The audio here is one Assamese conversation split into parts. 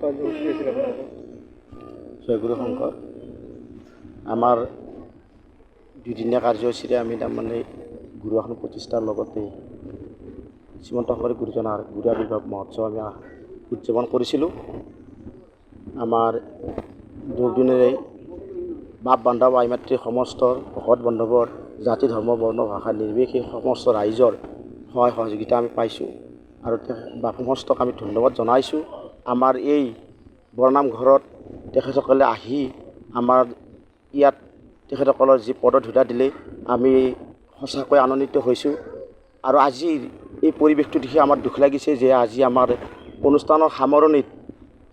কাৰ্যসূচী আছিল আপোনালোকৰ? জয়গুৰু শংকৰ আমাৰ দুদিনীয়া কাৰ্যসূচীৰে আমি তাৰমানে গুৰু আসন প্ৰতিষ্ঠাৰ লগতে শ্ৰীমন্ত শংকৰদেৱ গুৰুজনাৰ গুৰু আৱিৰ্ভাৱ মহোৎসৱ আমি উদযাপন কৰিছিলোঁ। আমাৰ দুদিনেৰে বাপ বান্ধৱ আই মাতৃ সমস্ত ভকত বান্ধৱৰ জাতি ধৰ্ম বৰ্ণ ভাষা নিৰ্বিশেষে সমস্ত ৰাইজৰ সহায় সহযোগিতা আমি পাইছোঁ আৰু সমস্তক আমি ধন্যবাদ জনাইছোঁ। আমাৰ এই বৰনামঘৰত তেখেতসকলে আহি আমাৰ ইয়াত তেখেতসকলৰ যি পদধূলা দিলে আমি সঁচাকৈ আনন্দিত হৈছোঁ। আৰু আজিৰ এই পৰিৱেশটো দেখি আমাৰ দুখ লাগিছে যে আজি আমাৰ অনুষ্ঠানৰ সামৰণিত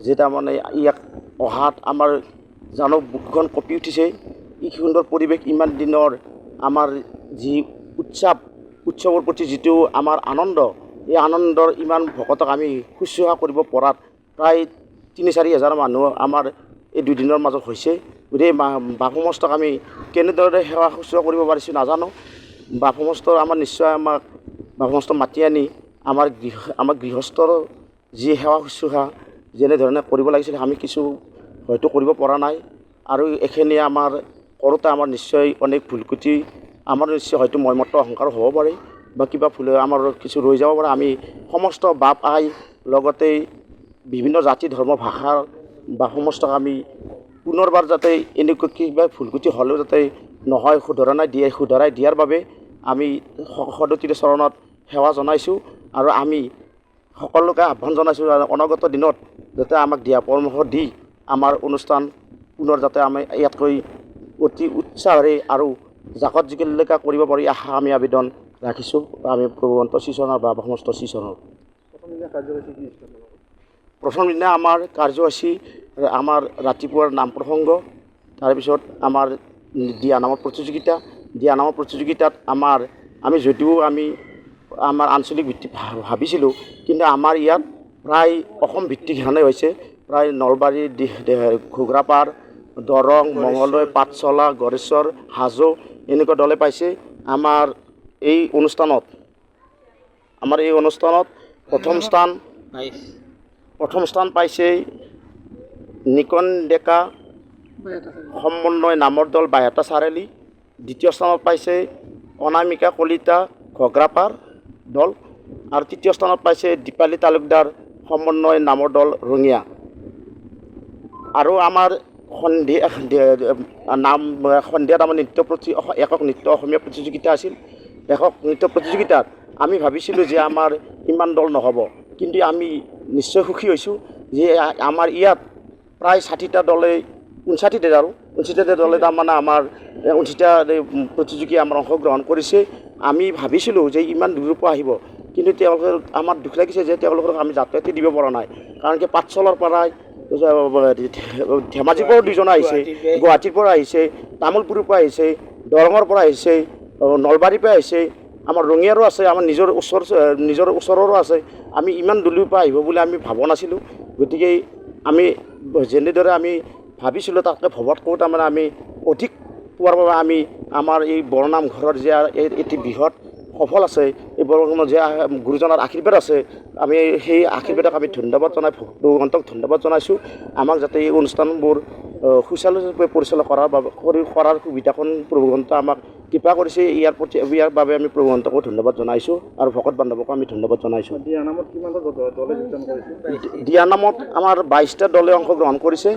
যে তাৰমানে ইয়াত অহাত আমাৰ জানো বুকুখন কঁপি উঠিছে। ই সুন্দৰ পৰিৱেশ, ইমান দিনৰ আমাৰ যি উৎসৱৰ প্ৰতি যিটো আমাৰ আনন্দ, এই আনন্দৰ ইমান ভকতক আমি শুশ্ৰূষা কৰিব পৰাত প্ৰায় ৩-৪ হাজাৰ মানুহ আমাৰ এই দুদিনৰ মাজত হৈছে। গতিকে বাপ সমস্তক আমি কেনেদৰে সেৱা শুশ্ৰূষা কৰিব পাৰিছোঁ নাজানো। বাপ সমস্ত আমাৰ নিশ্চয় বাপ সমস্ত মাতি আনি আমাৰ গৃহস্থৰ যি সেৱা শুশ্ৰূষা যেনেধৰণে কৰিব লাগিছিল আমি কিছু হয়তো কৰিব পৰা নাই। আৰু এইখিনি আমাৰ কৰোঁতে আমাৰ নিশ্চয় অনেক ভুল ক্ৰুটি, আমাৰ নিশ্চয় হয়তো মইমত্ব অহংকাৰ হ'ব পাৰে বা কিবা ভুল আমাৰ কিছু ৰৈ যাব পাৰে। আমি সমস্ত বাপ আই লগতে বিভিন্ন জাতি ধৰ্ম ভাষাৰ বা সমস্তক আমি পুনৰবাৰ যাতে এনেকুৱা কিবা ভুল ক্ৰুটি হ'লেও যাতে নহয় শুধৰাই দিয়াৰ বাবে আমি সদতিৰ চৰণত সেৱা জনাইছোঁ। আৰু আমি সকলোকে আহ্বান জনাইছোঁ অনাগত দিনত যাতে আমাক দিহা পৰামৰ্শ দি আমাৰ অনুষ্ঠান পুনৰ যাতে আমি ইয়াতকৈ অতি উৎসাহেৰে আৰু জাকত জিলিকা কৰিব পাৰি আশা আমি আবেদন ৰাখিছোঁ। আমি প্ৰভুৱন্ত শ্ৰীচৰণৰ বা সমস্ত শ্ৰীচৰণৰ প্ৰথম দিনা আমাৰ কাৰ্যসূচী আমাৰ ৰাতিপুৱাৰ নাম প্ৰসংগ, তাৰপিছত আমাৰ দিহানামৰ প্ৰতিযোগিতাত আমি যদিও আমাৰ আঞ্চলিক ভিত্তিক ভাবিছিলোঁ, কিন্তু আমাৰ ইয়াত প্ৰায় অসম ভিত্তিক হেনে হৈছে। প্ৰায় নলবাৰী, ঘুগৰাপাৰ, দৰং, মঙলদৈ, পাঠশালা, গড়েশ্বৰ, হাজো এনেকুৱা দলে পাইছে। আমাৰ এই অনুষ্ঠানত প্ৰথম স্থান পাইছে নিকন ডেকা সমন্বয় নামৰ দল বাইহাটা চাৰিআলি। দ্বিতীয় স্থানত পাইছে অনামিকা কলিতা ঘগ্ৰাপাৰ দল। আৰু তৃতীয় স্থানত পাইছে দীপালী তালুকদাৰ সমন্বয় নামৰ দল ৰঙিয়া। আৰু আমাৰ সন্ধিয়াত আমাৰ একক নৃত্য অসমীয়া প্ৰতিযোগিতা আছিল। একক নৃত্য প্ৰতিযোগিতাত আমি ভাবিছিলোঁ যে আমাৰ ইমান দল নহ'ব, কিন্তু আমি নিশ্চয় সুখী হৈছোঁ যে আমাৰ ইয়াত প্ৰায় 60টা দলে 59টা দলে তাৰমানে আমাৰ 59টা প্ৰতিযোগী আমাৰ অংশগ্ৰহণ কৰিছে। আমি ভাবিছিলোঁ যে ইমান দূৰৰ পৰা আহিব, কিন্তু তেওঁলোকে আমাৰ দুখ লাগিছে যে তেওঁলোকক আমি যাতায়াতে দিব পৰা নাই। কাৰণ কি পাঠশালাৰ পৰাই ধেমাজিৰ পৰাও 2জন আহিছে, গুৱাহাটীৰ পৰা আহিছে, তামোলপুৰৰ পৰা আহিছে, দৰঙৰ পৰা আহিছে, নলবাৰীৰ পৰা আহিছে, আমাৰ ৰঙিয়াৰো আছে, আমাৰ নিজৰ ওচৰৰো আছে। আমি ইমান দূৰৰ পৰা আহিব বুলি আমি ভবা নাছিলোঁ। গতিকে আমি যেনেদৰে আমি ভাবিছিলোঁ তাতকৈ ভবাতকৈ তাৰমানে আমি অধিক পোৱাৰ বাবে আমি আমাৰ এই বৰনামঘৰৰ যে এটি বৃহৎ সফল আছে, এই বৰনামত যে গুৰুজনাৰ আশীৰ্বাদ আছে, আমি সেই আশীৰ্বাদক আমি ধন্যবাদ জনাই ভগৱন্তক ধন্যবাদ জনাইছোঁ। আমাক যাতে এই অনুষ্ঠানবোৰ সুচাৰুৰূপে পৰিচালনা কৰাৰ সুবিধাকণ প্ৰভুৱন্ত আমাক কৃপা কৰিছে। ইয়াৰ বাবে আমি প্ৰভুৱন্তকো ধন্যবাদ জনাইছোঁ আৰু ভকত বান্ধৱকো আমি ধন্যবাদ জনাইছোঁ। দিহানামত আমাৰ 22টা দলে অংশগ্ৰহণ কৰিছে।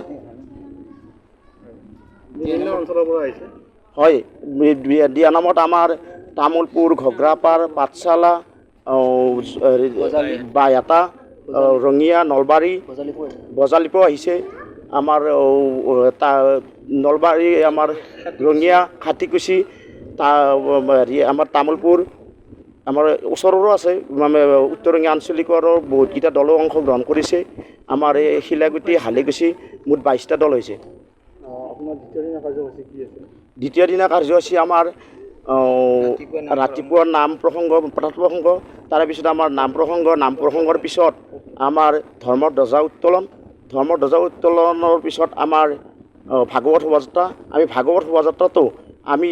হয়, দিহানামত আমাৰ তামোলপুৰ, ঘগ্ৰাপাৰ, পাঠশালা, বাইহাটা, ৰঙিয়া, নলবাৰী, বজালিপো আহিছে। আমাৰ নলবাৰী, আমাৰ ৰঙিয়া, খাটিকুছি, আমাৰ তামোলপুৰ, আমাৰ ওচৰৰো আছে, উত্তৰ ৰঙিয়া আঞ্চলিকৰো বহুতকেইটা দলো অংশগ্ৰহণ কৰিছে। আমাৰ এই শিলাগুটি, হালিকুছি মুঠ 22টা দল হৈছে। দ্বিতীয় দিনা কাৰ্যসূচী আমাৰ ৰাতিপুৱা নাম প্ৰসংগ, তাৰে পিছত আমাৰ নাম প্ৰসংগৰ পিছত আমাৰ ধৰ্মৰ ধ্বজা উত্তোলনৰ পিছত আমাৰ ভাগৱত শোভাযাত্ৰা। আমি ভাগৱত শোভাযাত্ৰাটো আমি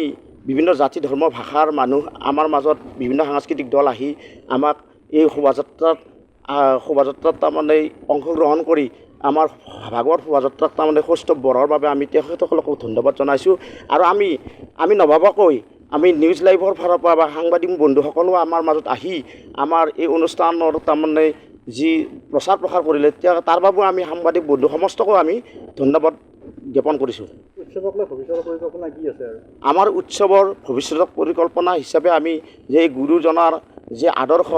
বিভিন্ন জাতি ধৰ্ম ভাষাৰ মানুহ আমাৰ মাজত বিভিন্ন সাংস্কৃতিক দল আহি আমাক এই শোভাযাত্ৰাত তাৰমানে অংশগ্ৰহণ কৰি আমাৰ ভাগৱত শোভাযাত্ৰাক তাৰমানে কৌস্তভ বঢ়াৰ বাবে আমি তেখেতসকলকো ধন্যবাদ জনাইছোঁ। আৰু আমি নভবাকৈ আমি নিউজ লাইভৰ ফালৰ পৰা বা সাংবাদিক বন্ধুসকলেও আমাৰ মাজত আহি আমাৰ এই অনুষ্ঠানৰ তাৰমানে যি প্ৰচাৰ প্ৰসাৰ কৰিলে তাৰ বাবেও আমি সাংবাদিক বন্ধু সমস্তকো আমি ধন্যবাদ জ্ঞাপন কৰিছোঁ। উৎসৱক লৈ ভৱিষ্যতৰ পৰিকল্পনা কি আছে আৰু আমাৰ উৎসৱৰ ভৱিষ্যতৰ পৰিকল্পনা হিচাপে আমি যে গুৰুজনাৰ যে আদৰ্শ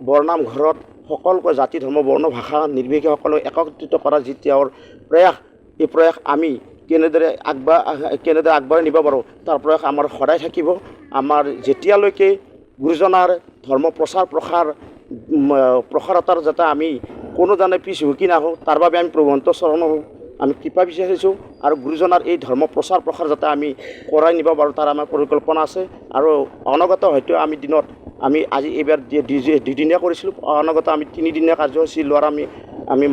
বৰনাম ঘৰত সকলোকে জাতি ধৰ্ম বৰ্ণ ভাষা নিৰ্বিশেষে সকলো একত্ৰিত কৰাৰ যি তেওঁৰ প্ৰয়াস, এই প্ৰয়াস আমি কেনেদৰে আগবঢ়াই নিব পাৰোঁ তাৰ প্ৰয়াস আমাৰ সদায় থাকিব। আমাৰ যেতিয়ালৈকে গুৰুজনাৰ ধৰ্ম প্ৰসাৰতাৰ যাতে আমি কোনোজনে পিছ হুকি নাহোঁ তাৰ বাবে আমি প্ৰভুৱন্ত চৰণৰ আমি কৃপা বিচাৰিছোঁ। আৰু গুৰুজনাৰ এই ধৰ্ম প্ৰসাৰ যাতে আমি কৰাই নিব পাৰোঁ তাৰ আমাৰ পৰিকল্পনা আছে। আৰু অনাগত হয়তো আমি আজি এইবাৰ দুদিনীয়া কৰিছিলোঁ, অনাগত আমি 3দিনীয়া কাৰ্যসূচী লোৱাৰ আমি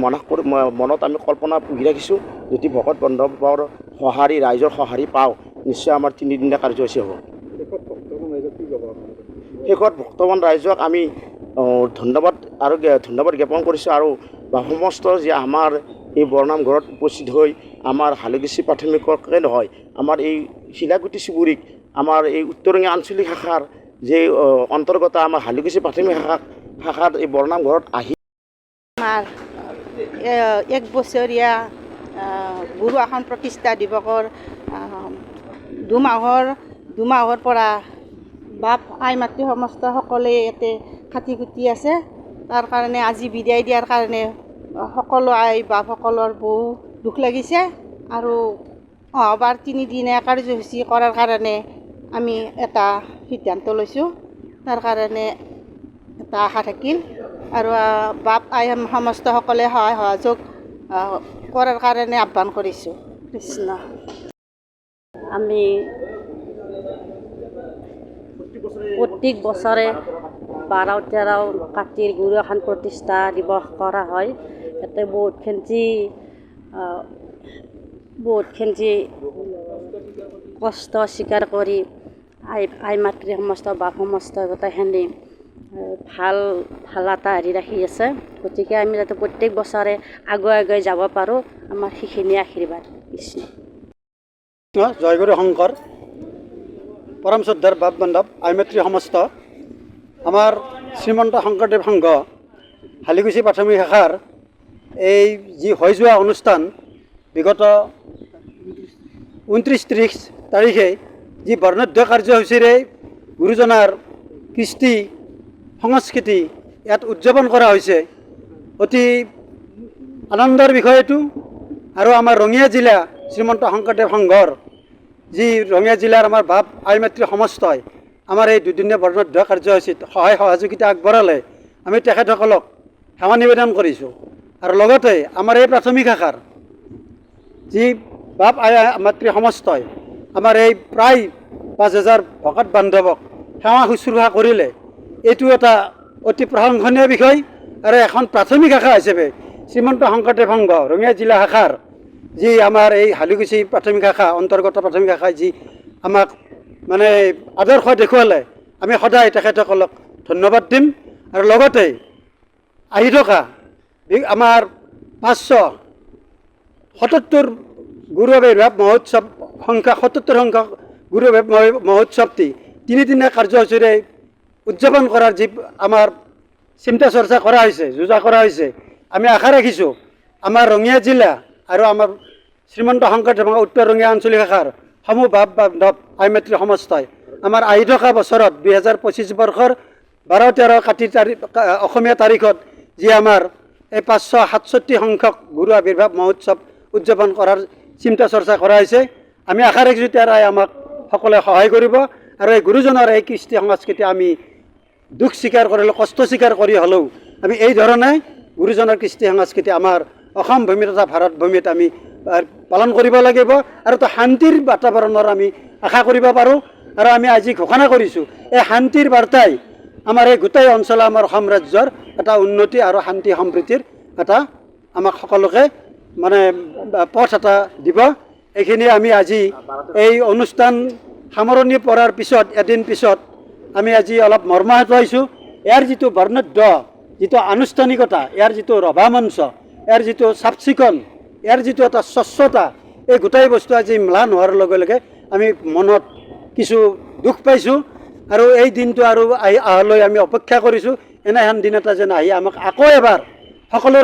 মনত আমি কল্পনা পুহি ৰাখিছোঁ। যদি ভকত বন্ধৱৰ সঁহাৰি ৰাইজৰ সঁহাৰি পাওঁ নিশ্চয় আমাৰ 3দিনীয়া কাৰ্যসূচী হ'ব। শেষত ভক্তবান ৰাইজক আমি ধন্যবাদ জ্ঞাপন কৰিছোঁ। আৰু সমস্ত যে আমাৰ এই বৰনাম ঘৰত উপস্থিত হৈ আমাৰ হালুকুছি প্ৰাথমিককে নহয় আমাৰ এই শিলাগুটি চুবুৰীক আমাৰ এই উত্তৰঙীয়া আঞ্চলিক শাখাৰ যে অন্তৰ্গত আমাৰ হালুকুছি প্ৰাথমিক শাখাত এই বৰনাম ঘৰত আহি আমাৰ 1 বছৰীয়া গুৰু আসন প্ৰতিষ্ঠা দিৱসৰ দুমাহৰ পৰা বাপ আই মাতৃ সমস্ত সকলোৱে ইয়াতে খাটি খুটি আছে। তাৰ কাৰণে আজি বিদায় দিয়াৰ কাৰণে সকলো আই বাপসকলৰ বহু দুখ লাগিছে। আৰু অহাবাৰ 3দিনীয়া কাৰ্যসূচী কৰাৰ কাৰণে আমি এটা সিদ্ধান্ত লৈছোঁ। তাৰ কাৰণে এটা আশা থাকিল আৰু বাপ আই সমস্ত সকলে সহায় সহযোগ কৰাৰ কাৰণে আহ্বান কৰিছোঁ। কৃষ্ণ। আমি প্ৰত্যেক বছৰে 12-13 কাতিৰ গুৰু আসন প্ৰতিষ্ঠা দিৱস কৰা হয়। ইয়াতে বহুতখিনি কষ্ট স্বীকাৰ কৰি আই মাতৃ সমস্ত বাপ সমস্ত গোটেইখিনি ভাল এটা ৰাখি আছে। গতিকে আমি যাতে প্ৰত্যেক বছৰে আগুৱাই যাব পাৰোঁ আমাৰ সেইখিনি আশীৰ্বাদ। কৃষ্ণ। জয়গুৰু শংকৰ পৰম শ্ৰদ্ধাৰ বাপ বান্ধৱ আই মাতৃ সমস্ত আমাৰ শ্ৰীমন্ত শংকৰদেৱ সংঘ হালিকুছি প্ৰাথমিক শাখাৰ এই যি হৈ যোৱা অনুষ্ঠান বিগত 29-30 তাৰিখে যি বৰ্ণাঢ্য কাৰ্যসূচীৰে গুৰুজনাৰ কৃষ্টি সংস্কৃতি ইয়াত উদযাপন কৰা হৈছে, অতি আনন্দৰ বিষয়টো। আৰু আমাৰ ৰঙিয়া জিলা শ্ৰীমন্ত শংকৰদেৱ সংঘৰ যি ৰঙিয়া জিলাৰ আমাৰ বাপ আই মাতৃ সমস্তই আমাৰ এই দুদিনীয়া বৰ্ণাঢ্য কাৰ্যসূচীত সহায় সহযোগিতা আগবঢ়ালে আমি তেখেতসকলক সেৱা নিবেদন কৰিছোঁ। আৰু লগতে আমাৰ এই প্ৰাথমিক শাখাৰ যি বাপ আই মাতৃ সমস্তই আমাৰ এই প্ৰায় 5000 ভকত বান্ধৱক সেৱা শুশ্ৰূষা কৰিলে এইটো এটা অতি প্ৰশংসনীয় বিষয়। আৰু এখন প্ৰাথমিক শাখা হিচাপে শ্ৰীমন্ত শংকৰদেৱ সংঘ ৰঙিয়া জিলা শাখাৰ যি আমাৰ এই হালুকুছি প্ৰাথমিক শাখা অন্তৰ্গত প্ৰাথমিক শাখাই যি আমাক মানে আদৰ্শ দেখুৱালে আমি সদায় তেখেতসকলক ধন্যবাদ দিম। আৰু লগতে আহি থকা আমাৰ 577 গুৰু আৱিৰ্ভাৱ মহোৎসৱ সংখ্যা 77 সংখ্যক গুৰু আৱিৰ্ভাৱ মহোৎসৱটি 3দিনীয়া কাৰ্যসূচীৰে উদযাপন কৰাৰ যি আমাৰ চিন্তা চৰ্চা কৰা হৈছে, যোজা কৰা হৈছে, আমি আশা ৰাখিছোঁ আমাৰ ৰঙিয়া জিলা আৰু আমাৰ শ্ৰীমন্ত শংকৰদেৱ উত্তৰ ৰঙিয়া আঞ্চলিক শাখাৰ সমূহ বাপ বান্ধৱ আই মাতৃ সমস্তই আমাৰ আহি থকা বছৰত 2025 বৰ্ষৰ 12-13 কাতি অসমীয়া তাৰিখত যি আমাৰ এই 567 সংখ্যক গুৰু আৱিৰ্ভাৱ মহোৎসৱ উদযাপন কৰাৰ চিন্তা চৰ্চা কৰা হৈছে। আমি আশা ৰাখিছোঁ তাৰাই আমাক সকলোৱে সহায় কৰিব। আৰু এই গুৰুজনৰ এই কৃষ্টি সংস্কৃতি আমি দুখ স্বীকাৰ কৰিলেও কষ্ট স্বীকাৰ কৰি হ'লেও আমি এই ধৰণে গুৰুজনৰ কৃষ্টি সংস্কৃতি আমাৰ অসম ভূমি তথা ভাৰত ভূমিত আমি পালন কৰিব লাগিব। আৰু তো শান্তিৰ বাতাবৰণৰ আমি আশা কৰিব পাৰোঁ। আৰু আমি আজি ঘোষণা কৰিছোঁ এই শান্তিৰ বাৰ্তাই আমাৰ এই গোটেই অঞ্চল আমাৰ অসম ৰাজ্যৰ এটা উন্নতি আৰু শান্তি সম্প্ৰীতিৰ এটা আমাক সকলোকে মানে পথ এটা দিব। এইখিনি আমি আজি এই অনুষ্ঠান সামৰণি পৰাৰ পিছত এদিন পিছত আমি আজি অলপ মৰ্মাহত হৈছোঁ। ইয়াৰ যিটো বৰ্ণাঢ্য যিটো আনুষ্ঠানিকতা, ইয়াৰ যিটো ৰভা মঞ্চ, ইয়াৰ যিটো চাফ চিকুণ, ইয়াৰ যিটো এটা স্বচ্ছতা, এই গোটেই বস্তু আজি ম্লান হোৱাৰ লগে লগে আমি মনত কিছু দুখ পাইছোঁ আৰু এই দিনটো আৰু অহালৈ আমি অপেক্ষা কৰিছোঁ। এনে এখন দিন এটা যেন আহি আমাক আকৌ এবাৰ সকলোৰে